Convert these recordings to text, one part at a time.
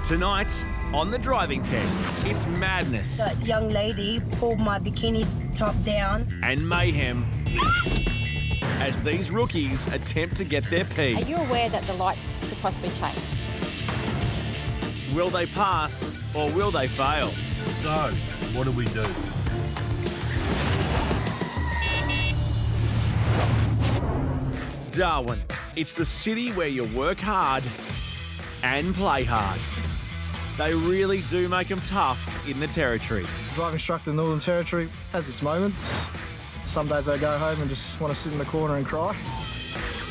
Tonight, on the driving test, it's madness. That young lady pulled my bikini top down. And mayhem as these rookies attempt to get their P's. Are you aware that the lights could possibly change? Will they pass or will they fail? So, what do we do? Darwin, it's the city where you work hard and play hard. They really do make them tough in the territory. Driving instructor in the Northern Territory has its moments. Some days I go home and just want to sit in the corner and cry.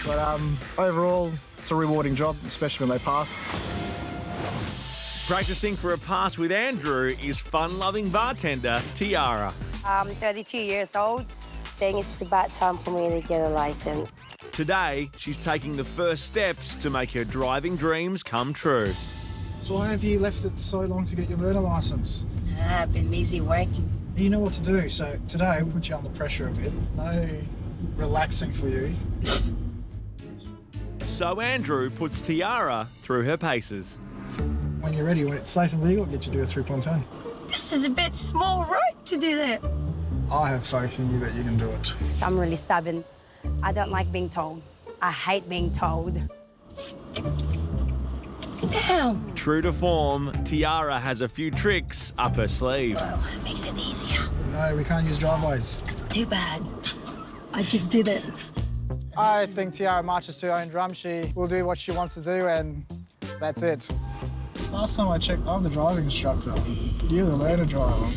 But overall, it's a rewarding job, especially when they pass. Practicing for a pass with Andrew is fun-loving bartender Tiara. I'm 32 years old. I think it's about time for me to get a license. Today, she's taking the first steps to make her driving dreams come true. So why have you left it so long to get your learner licence? I've been busy working. You know what to do, so today we'll put you under pressure a bit. No relaxing for you. So Andrew puts Tiara through her paces. When you're ready, when it's safe and legal, I'll get you to do a three-point turn. This is a bit small, right, to do that? I have faith in you that you can do it. I'm really stubborn. I don't like being told. I hate being told. Damn. True to form, Tiara has a few tricks up her sleeve. Well, it makes it easier. No, we can't use driveways. Too bad. I just did it. I think Tiara marches to her own drum. She will do what she wants to do, and that's it. Last time I checked, I'm the driving instructor. You're the learner driver.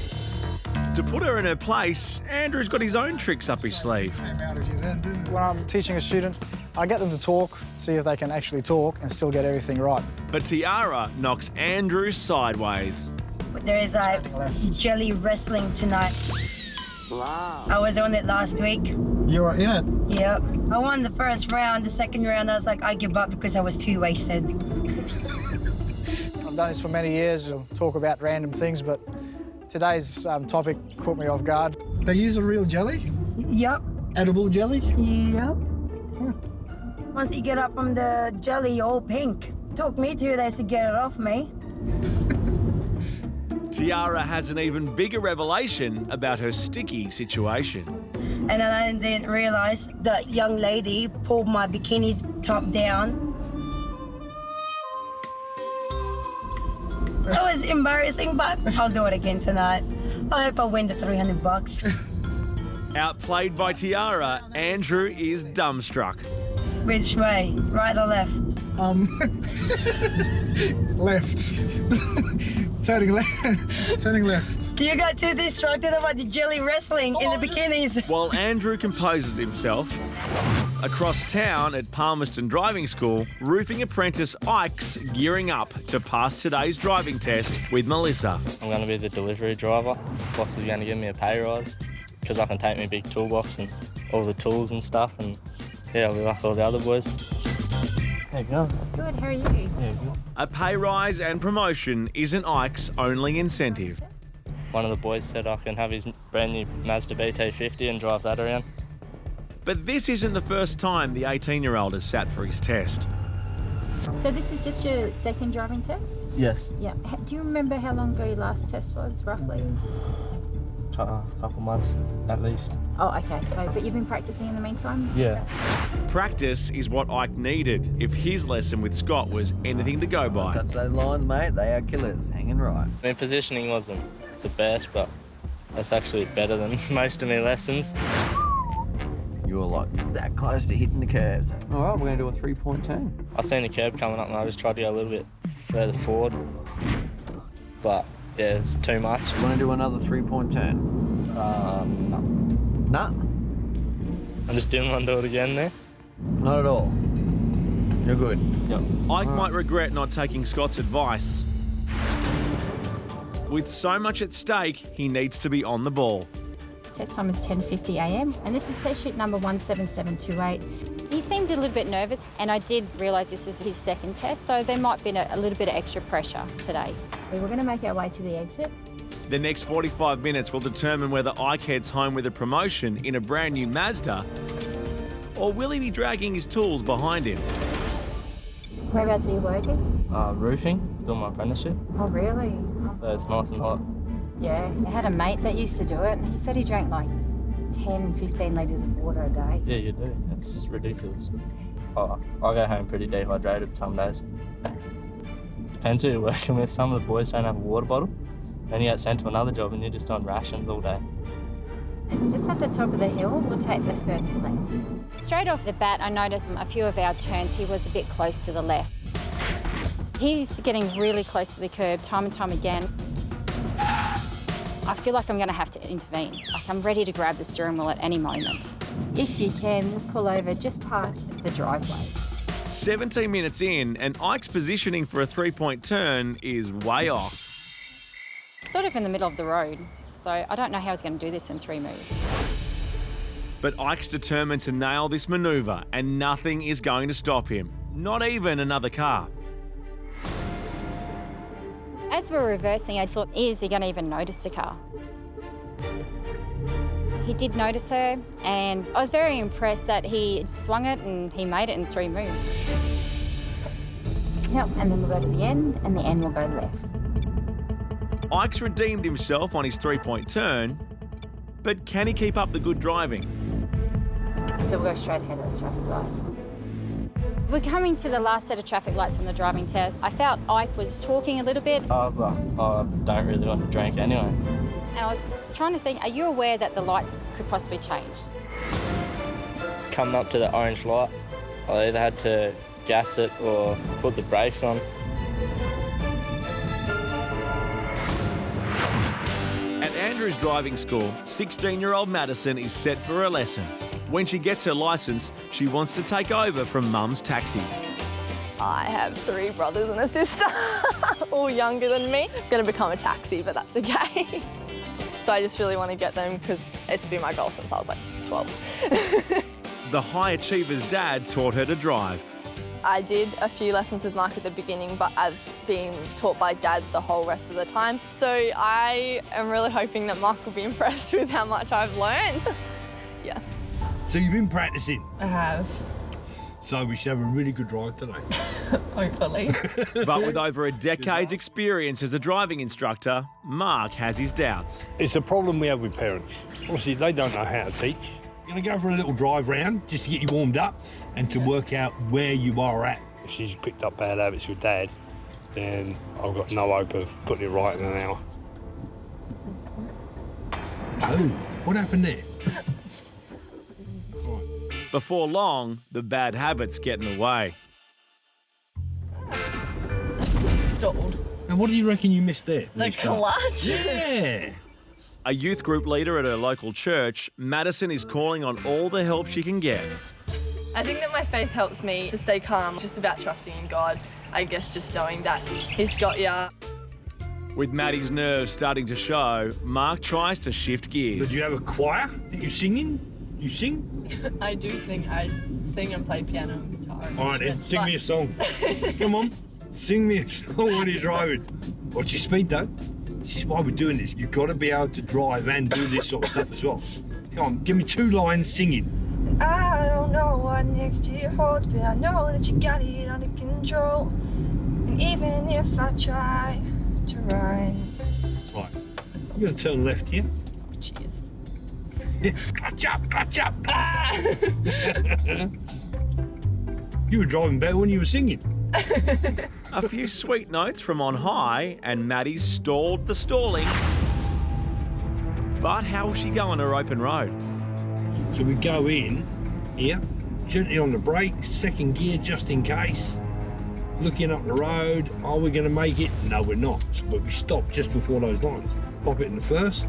To put her in her place, Andrew's got his own tricks up his sleeve. Came out of you then, didn't it? When I'm teaching a student, I get them to talk, see if they can actually talk and still get everything right. But Tiara knocks Andrew sideways. But there is a jelly wrestling tonight. Wow. I was on it last week. You were in it. Yep. I won the first round. The second round, I was like, I give up because I was too wasted. I've done this for many years. I'll talk about random things, but today's topic caught me off guard. They use a real jelly? Yep. Edible jelly? Yep. Once you get up from the jelly, you're all pink. Took me 2 days to get it off me. Tiara has an even bigger revelation about her sticky situation. And then I didn't realise that young lady pulled my bikini top down. That was embarrassing, but I'll do it again tonight. I hope I win the $300. Outplayed by Tiara, Andrew is dumbstruck. Which way? Right or left? Left. Turning left. Turning left. You got too distracted about the jelly wrestling in the bikinis. While Andrew composes himself, across town at Palmerston Driving School, roofing apprentice Ike's gearing up to pass today's driving test with Melissa. I'm going to be the delivery driver. Boss is going to give me a pay rise because I can take my big toolbox and all the tools and stuff, and yeah, I'll be like all the other boys. How you going? Good, how are you? Yeah, good. A pay rise and promotion isn't Ike's only incentive. One of the boys said I can have his brand new Mazda BT50 and drive that around. But this isn't the first time the 18-year-old has sat for his test. So this is just your second driving test? Yes. Yeah. Do you remember how long ago your last test was, roughly? A couple months at least. Oh, okay. So, but you've been practicing in the meantime? Yeah. Practice is what Ike needed if his lesson with Scott was anything to go by. Touch those lines, mate. They are killers. Hanging right. I mean, positioning wasn't the best, but that's actually better than most of my lessons. You're like that close to hitting the curves. All right, we're going to do a three-point turn. I seen the curb coming up and I just tried to go a little bit further forward, but yeah, it's too much. You want to do another three-point turn? No. Nah. I just didn't want to do it again there. Not at all. You're good. Yep. Ike might regret not taking Scott's advice. With so much at stake, he needs to be on the ball. Test time is 10:50 a.m. and this is test sheet number 17728. He seemed a little bit nervous, and I did realise this was his second test, so there might be a little bit of extra pressure today. We were going to make our way to the exit. The next 45 minutes will determine whether Ike heads home with a promotion in a brand new Mazda, or will he be dragging his tools behind him? Whereabouts are you working? Roofing, doing my apprenticeship. Oh, really? So it's nice and hot. Yeah. I had a mate that used to do it, and he said he drank like 10, 15 litres of water a day. Yeah, you do. It's ridiculous. I go home pretty dehydrated some days. Depends who you're working with. Some of the boys don't have a water bottle. Then you get sent to another job and you're just on rations all day. And just at the top of the hill, we'll take the first left. Straight off the bat, I noticed a few of our turns, he was a bit close to the left. He's getting really close to the curb time and time again. I feel like I'm going to have to intervene. Like I'm ready to grab the steering wheel at any moment. If you can, we'll pull over just past the driveway. 17 minutes in, and Ike's positioning for a three-point turn is way off. Sort of in the middle of the road, so I don't know how he's going to do this in 3 moves. But Ike's determined to nail this manoeuvre, and nothing is going to stop him. Not even another car. As we're reversing, I thought, is he going to even notice the car? He did notice her, and I was very impressed that he swung it and he made it in 3 moves. Yep, and then we'll go to the end, and the end will go left. Ike's redeemed himself on his three-point turn, but can he keep up the good driving? So we'll go straight ahead of the traffic lights. We're coming to the last set of traffic lights on the driving test. I felt Ike was talking a little bit. I was like, I don't really want to drink anyway. And I was trying to think, are you aware that the lights could possibly change? Coming up to the orange light, I either had to gas it or put the brakes on. At Andrew's driving school, 16-year-old Madison is set for a lesson. When she gets her licence, she wants to take over from Mum's taxi. I have 3 brothers and a sister, all younger than me. I'm going to become a taxi, but that's okay. So I just really want to get them because it's been my goal since I was like 12. The high achiever's dad taught her to drive. I did a few lessons with Mark at the beginning, but I've been taught by Dad the whole rest of the time. So I am really hoping that Mark will be impressed with how much I've learned. Yeah. So you've been practicing? I have. So we should have a really good drive today. Hopefully. But with over a decade's experience as a driving instructor, Mark has his doubts. It's a problem we have with parents. Obviously, they don't know how to teach. You're going to go for a little drive round just to get you warmed up and to work out where you are at. If she's picked up bad habits with Dad, then I've got no hope of putting it right in an hour. Oh, what happened there? Before long, the bad habits get in the way. Stalled. And what do you reckon you missed there? The clutch? Yeah. A youth group leader at her local church, Madison is calling on all the help she can get. I think that my faith helps me to stay calm. Just about trusting in God. I guess just knowing that He's got ya. With Maddie's nerves starting to show, Mark tries to shift gears. So do you have a choir that you're singing? You sing? I do sing. I sing and play piano and guitar. All right, then, sing me a song. Come on, sing me a song when you're driving. What's your speed, though? This is why we're doing this. You've got to be able to drive and do this sort of stuff as well. Come on, give me 2 lines singing. I don't know what next year holds, but I know that you got it under control. And even if I try to run. Right, I'm going to turn left here. Cheers. Clutch up, clutch up. Ah! You were driving better when you were singing. A few sweet notes from on high, and Maddie's stalled the stalling. But how will she go on her open road? So we go in here, gently on the brakes, 2nd gear just in case. Looking up the road, are we going to make it? No, we're not. But we stop just before those lines. Pop it in the 1st.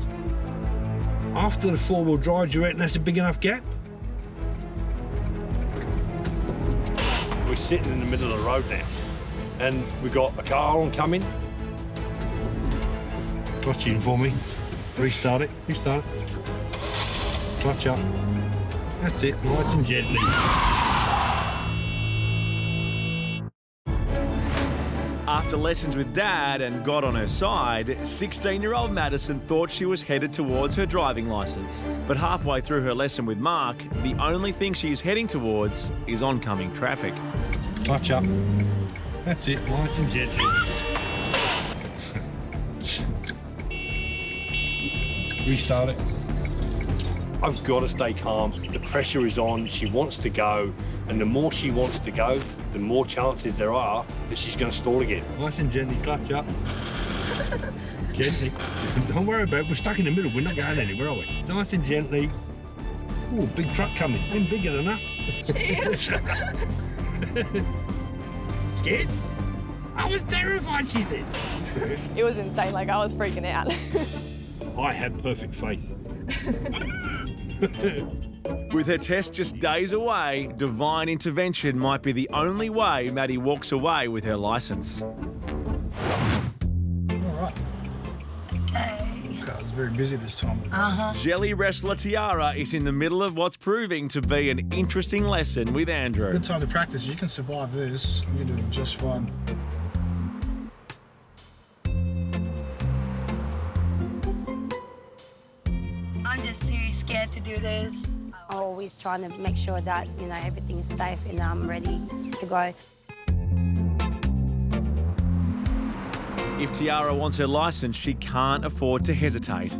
After the 4-wheel drive, do you reckon that's a big enough gap? We're sitting in the middle of the road now, and we've got a car oncoming. Clutch in for me. Restart it. Restart it. Clutch up. That's it. Nice and gently. After lessons with Dad and God on her side, 16-year-old Madison thought she was headed towards her driving licence. But halfway through her lesson with Mark, the only thing she's heading towards is oncoming traffic. Clutch up. That's it, nice and gentle. Restart it. I've got to stay calm. The pressure is on, she wants to go, and the more she wants to go, the more chances there are that she's going to stall again. Nice and gently, clutch up. Gently. Don't worry about it, we're stuck in the middle, we're not going anywhere, are we? Nice and gently. Oh, big truck coming, and bigger than us. Cheers. Scared? I was terrified, she said. It was insane, like I was freaking out. I have perfect faith. With her test just days away, divine intervention might be the only way Maddie walks away with her licence. All right. Okay, I was very busy this time. Jelly wrestler Tiara is in the middle of what's proving to be an interesting lesson with Andrew. Good time to practice. You can survive this. You're doing just fine. I'm just too scared to do this. I'm always trying to make sure that, you know, everything is safe and I'm ready to go. If Tiara wants her licence, she can't afford to hesitate.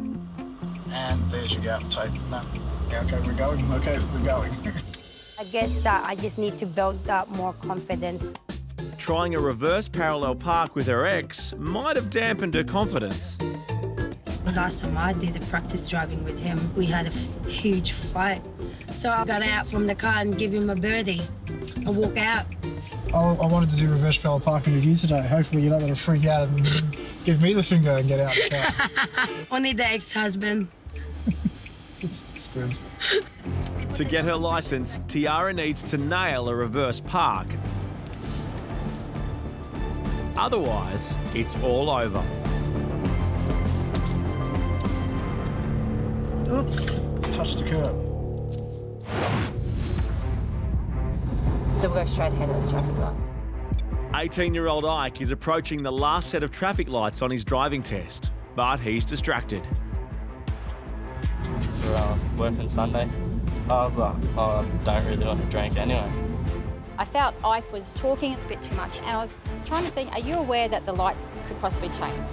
And there's your gap tape. No. Yeah, okay, we're going. Okay, we're going. I guess that I just need to build up more confidence. Trying a reverse parallel park with her ex might have dampened her confidence. Last time I did a practice driving with him, we had a huge fight. So I got out from the car and give him a birdie and walk out. I wanted to do reverse parallel parking with you today. Hopefully you're not going to freak out and give me the finger and get out of the car. Only the ex-husband. It's good. To get her licence, Tiara needs to nail a reverse park. Otherwise, it's all over. Oops. Touch the curb. So we'll go straight ahead of the traffic lights. 18-year-old Ike is approaching the last set of traffic lights on his driving test, but he's distracted. We're working Sunday. I was like, oh, I don't really want to drink anyway. I felt Ike was talking a bit too much, and I was trying to think, are you aware that the lights could possibly change?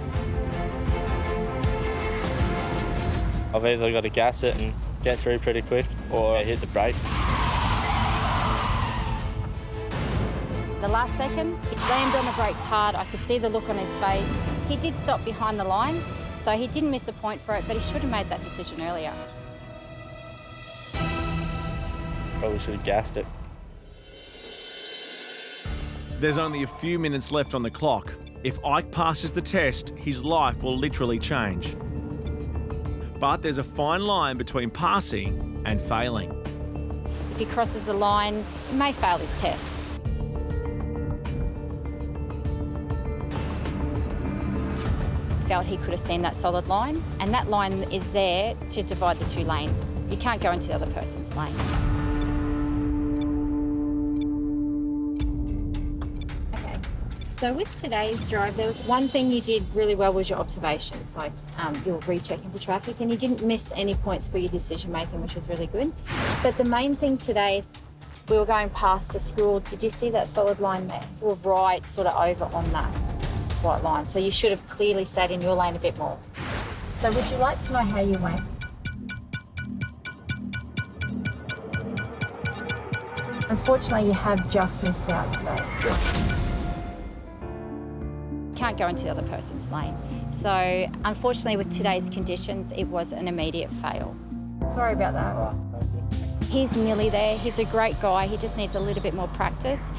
I've either got to gas it and get through pretty quick, or hit the brakes. The last second, he slammed on the brakes hard. I could see the look on his face. He did stop behind the line, so he didn't miss a point for it, but he should have made that decision earlier. Probably should have gassed it. There's only a few minutes left on the clock. If Ike passes the test, his life will literally change. But there's a fine line between passing and failing. If he crosses the line, he may fail his test. Felt he could have seen that solid line, and that line is there to divide the two lanes. You can't go into the other person's lane. Okay, so with today's drive, there was one thing you did really well was your observations, like you were rechecking the traffic, and you didn't miss any points for your decision making, which was really good. But the main thing today, we were going past the school. Did you see that solid line there? We were right sort of over on that white line, so you should have clearly stayed in your lane a bit more. So would you like to know how you went? Unfortunately, you have just missed out today. Can't go into the other person's lane. So unfortunately, with today's conditions, it was an immediate fail. Sorry about that. He's nearly there. He's a great guy. He just needs a little bit more practice.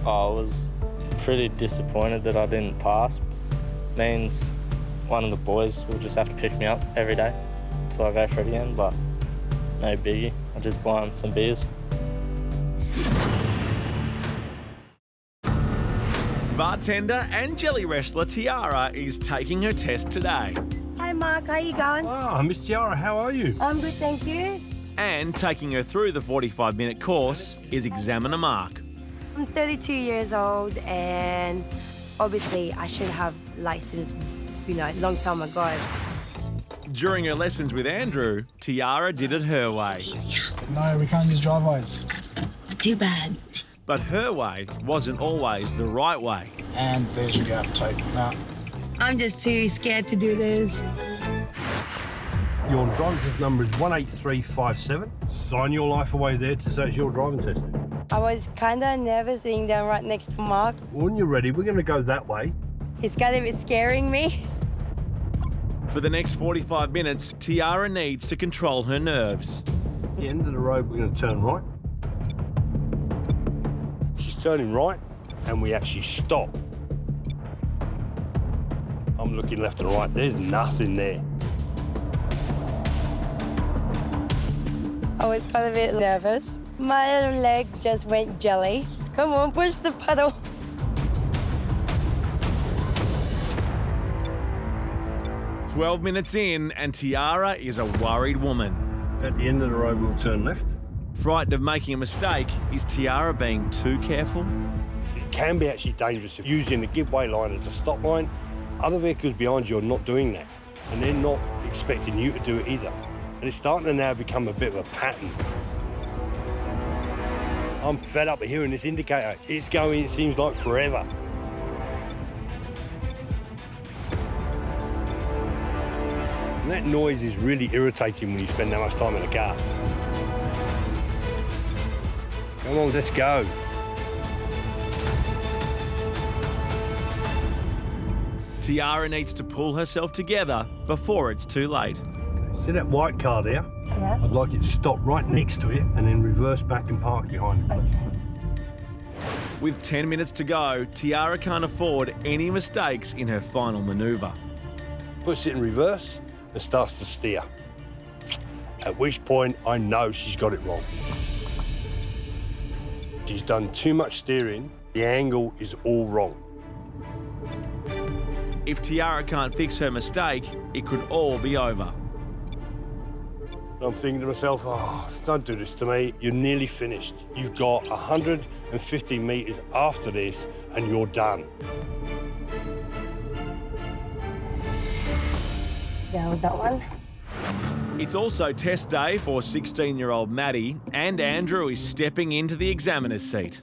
I was pretty disappointed that I didn't pass. Means one of the boys will just have to pick me up every day until I go for it again, but no biggie. I'll just buy him some beers. Bartender and jelly wrestler Tiara is taking her test today. Hi Mark, how you going? Ah, Miss Tiara, how are you? I'm good, thank you. And taking her through the 45-minute course is examiner Mark. I'm 32 years old and obviously I should have license, you know, a long time ago. During her lessons with Andrew, Tiara did it her way. No, we can't use driveways. Too bad. But her way wasn't always the right way. And there's your gap tape. Now, I'm just too scared to do this. Your driving test number is 18357. Sign your life away there to say it's your driving test. I was kind of nervous sitting down right next to Mark. When you're ready, we're going to go that way. It's kind of scaring me. For the next 45 minutes, Tiara needs to control her nerves. At the end of the road, we're going to turn right. She's turning right, and we actually stop. I'm looking left and right. There's nothing there. I was kind of a bit nervous. My leg just went jelly. Come on, push the pedal. "12 minutes in, and Tiara is a worried woman. At the end of the road, we'll turn left. Frightened of making a mistake, is Tiara being too careful? It can be actually dangerous if using the give-way line as a stop line. Other vehicles behind you are not doing that, and they're not expecting you to do it either. And it's starting to now become a bit of a pattern. I'm fed up of hearing this indicator. It's going, it seems like forever. And that noise is really irritating when you spend that much time in a car. Come on, let's go. Tiara needs to pull herself together before it's too late. See that white car there? Yeah. I'd like it to stop right next to it and then reverse back and park behind it. With 10 minutes to go, Tiara can't afford any mistakes in her final manoeuvre. Puts it in reverse and starts to steer. At which point I know she's got it wrong. She's done too much steering. The angle is all wrong. If Tiara can't fix her mistake, it could all be over. I'm thinking to myself, oh, don't do this to me. You're nearly finished. You've got 150 metres after this and you're done. Yeah, with that one. It's also test day for 16-year-old Maddie, and Andrew is stepping into the examiner's seat.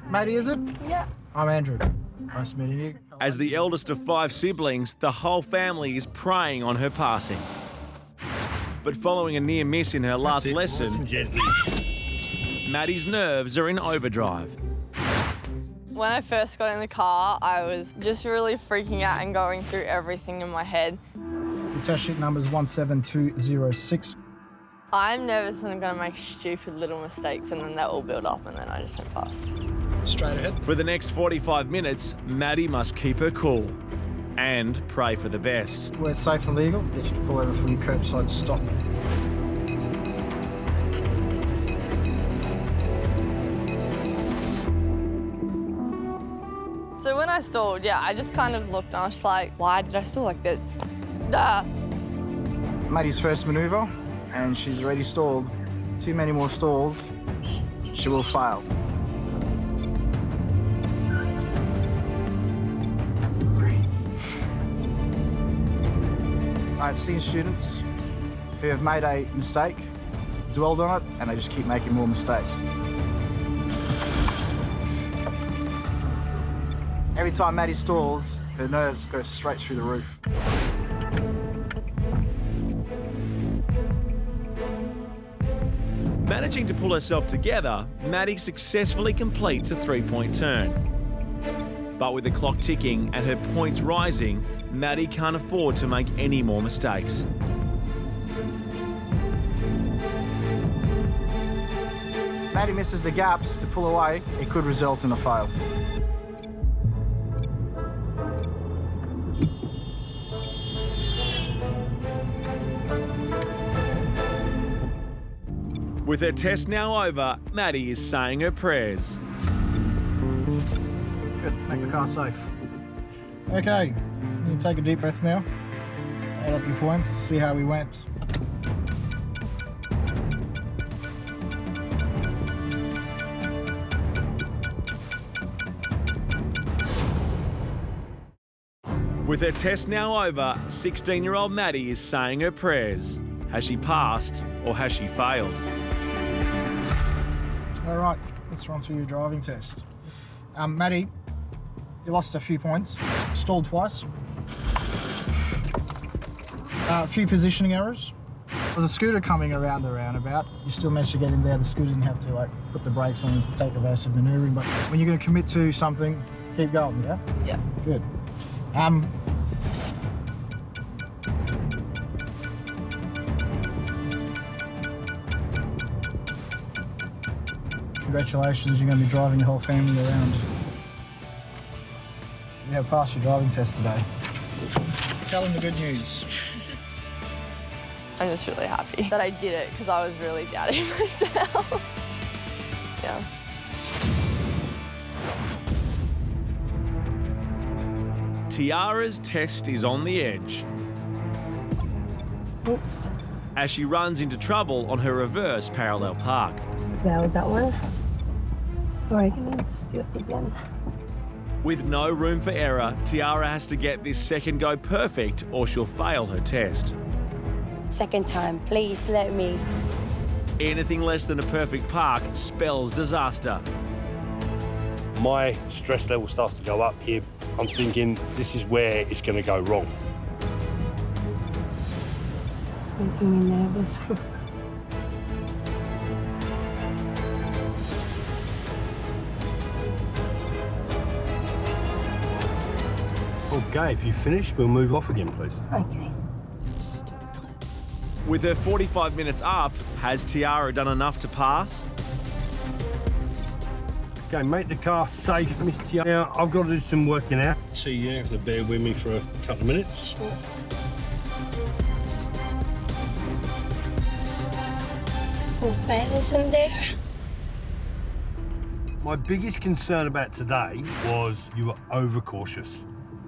Maddie, is it? Yeah. I'm Andrew. Nice meeting you. As the eldest of 5 siblings, the whole family is preying on her passing. But following a near miss in her last lesson, Maddie's nerves are in overdrive. When I first got in the car, I was just really freaking out and going through everything in my head. The test sheet number is 17206. I'm nervous and I'm going to make stupid little mistakes and then they'll all build up and then I just won't pass. Straight ahead. For the next 45 minutes, Maddie must keep her cool and pray for the best. Where it's safe and legal, get you to pull over for your curbside stop. So when I stalled, yeah, I just kind of looked and I was just like, why did I stall like that? Duh. Maddie's first manoeuvre, and she's already stalled. Too many more stalls, she will fail. I've seen students who have made a mistake, dwelled on it, and they just keep making more mistakes. Every time Maddie stalls, her nerves go straight through the roof. Managing to pull herself together, Maddie successfully completes a 3-point turn. But with the clock ticking and her points rising, Maddie can't afford to make any more mistakes. Maddie misses the gaps to pull away, it could result in a fail. With her test now over, Maddie is saying her prayers. Good, make the car safe. Okay, you can take a deep breath now. Add up your points, see how we went. With her test now over, 16-year-old Maddie is saying her prayers. Has she passed or has she failed? All right, let's run through your driving test. Maddie, you lost a few points, stalled twice. A few positioning errors. There was a scooter coming around the roundabout. You still managed to get in there. The scooter didn't have to like put the brakes on and take evasive manoeuvring. But when you're going to commit to something, keep going, yeah? Yeah. Good. Congratulations, you're going to be driving your whole family around. You have passed your driving test today. Tell them the good news. I'm just really happy that I did it because I was really doubting myself. Yeah. Tiara's test is on the edge Oops. as she runs into trouble on her reverse parallel park. Failed that one. Sorry, can I just do it again? With no room for error, Tiara has to get this second go perfect or she'll fail her test. Second time, please let me. Anything less than a perfect park spells disaster. My stress level starts to go up here. I'm thinking this is where it's going to go wrong. It's making me nervous. Okay, if you finish, we'll move off again, please. Okay. With her 45 minutes up, has Tiara done enough to pass? Okay, make the car safe, Miss Tiara. I've got to do some working out. So you have to bear with me for a couple of minutes. Sure. Full fairness in there. My biggest concern about today was you were overcautious.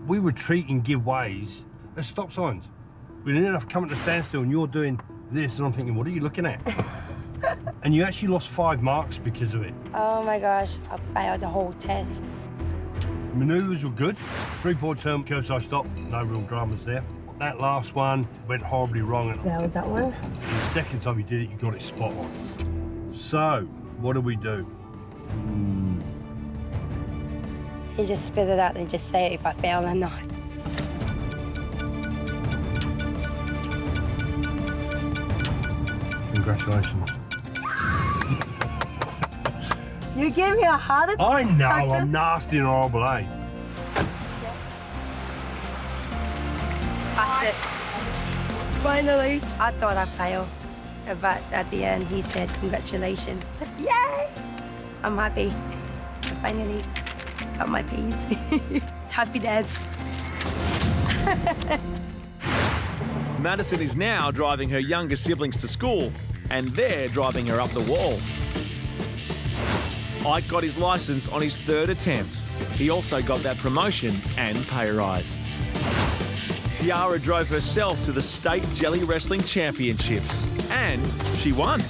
We were treating giveaways as stop signs. We ended up coming to a standstill and you're doing this and I'm thinking, what are you looking at? And you actually lost 5 marks because of it. Oh my gosh, I failed the whole test. Manoeuvres were good. 3-point turn, curbside stop, no real dramas there. That last one went horribly wrong. Failed that one. And the second time you did it, you got it spot on. So, what do we do? You just spit it out and just say if I fail or not. Congratulations. You gave me a heart attack. I know, I'm nasty and horrible, eh? Passed it. Finally. I thought I failed, but at the end he said, congratulations. Yay! I'm happy. I finally got my piece. It's happy dance. Madison is now driving her younger siblings to school, and they're driving her up the wall. Ike got his licence on his 3rd attempt. He also got that promotion and pay rise. Tiara drove herself to the State Jelly Wrestling Championships, and she won.